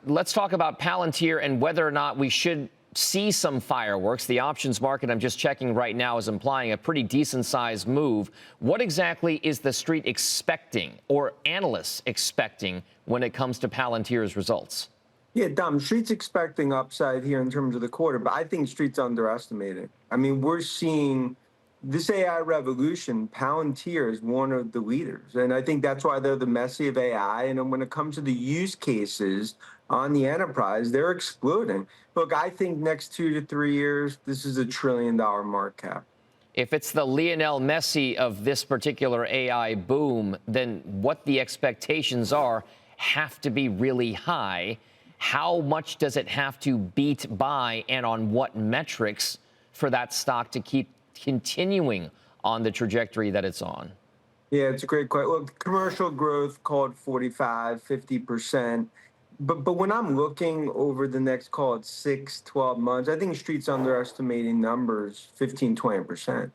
let's talk about Palantir and whether or not we should see some fireworks. The options market, I'm just checking right now, is implying a pretty decent sized move. What exactly is the street expecting, or analysts expecting, when it comes to Palantir's results? Yeah, Dom, Street's expecting upside here in terms of the quarter, but I think Street's underestimating. I mean, we're seeing this AI revolution. Palantir is one of the leaders, and I think that's why they're the Messi of AI. And then when it comes to the use cases on the enterprise, they're exploding. Look, I think next 2 to 3 years, this is $1 trillion market cap. If it's the Lionel Messi of this particular AI boom, then what the expectations are have to be really high. How much does it have to beat by, and on what metrics, for that stock to keep continuing on the trajectory that it's on? Yeah, it's a great question. Look, commercial growth called 45, 50%. But when I'm looking over the next, call it 6, 12 months, I think Street's underestimating numbers 15, 20%.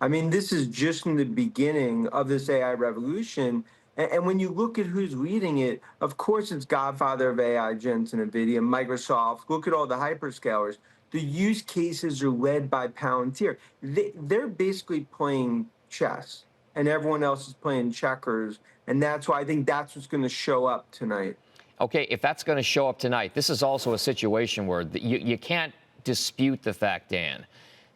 I mean, this is just in the beginning of this AI revolution. And when you look at who's leading it, of course, it's Godfather of AI, Jensen, NVIDIA, Microsoft. Look at all the hyperscalers. The use cases are led by Palantir. They're basically playing chess, and everyone else is playing checkers. And that's why I think that's what's going to show up tonight. Okay, if that's going to show up tonight, this is also a situation where you can't dispute the fact, Dan,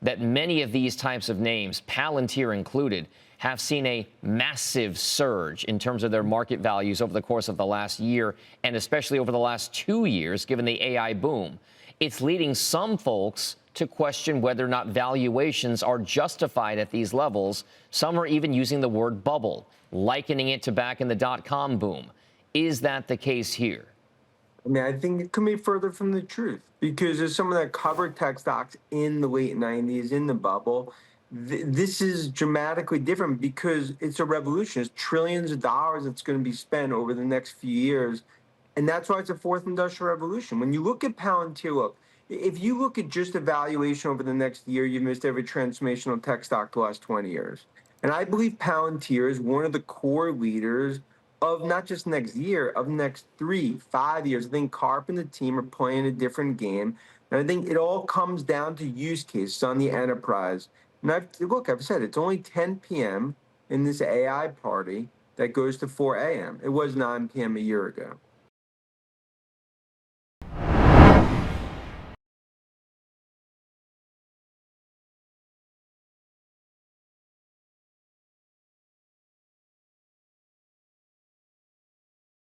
that many of these types of names, Palantir included, have seen a massive surge in terms of their market values over the course of the last year, and especially over the last 2 years, given the AI boom. It's leading some folks to question whether or not valuations are justified at these levels. Some are even using the word bubble, likening it to back in the dot-com boom. Is that the case here? I mean, I think it could be further from the truth, because there's some of that covered tech stocks in the late 90s, in the bubble. This is dramatically different because it's a revolution. It's trillions of dollars that's going to be spent over the next few years. And that's why it's a fourth industrial revolution. When you look at Palantir, look, if you look at just the valuation over the next year, you've missed every transformational tech stock the last 20 years. And I believe Palantir is one of the core leaders of not just next year, of next 3, 5 years. I think Karp and the team are playing a different game. And I think it all comes down to use cases on the enterprise. And I've said it's only 10 p.m. in this AI party that goes to 4 a.m. It was 9 p.m. a year ago.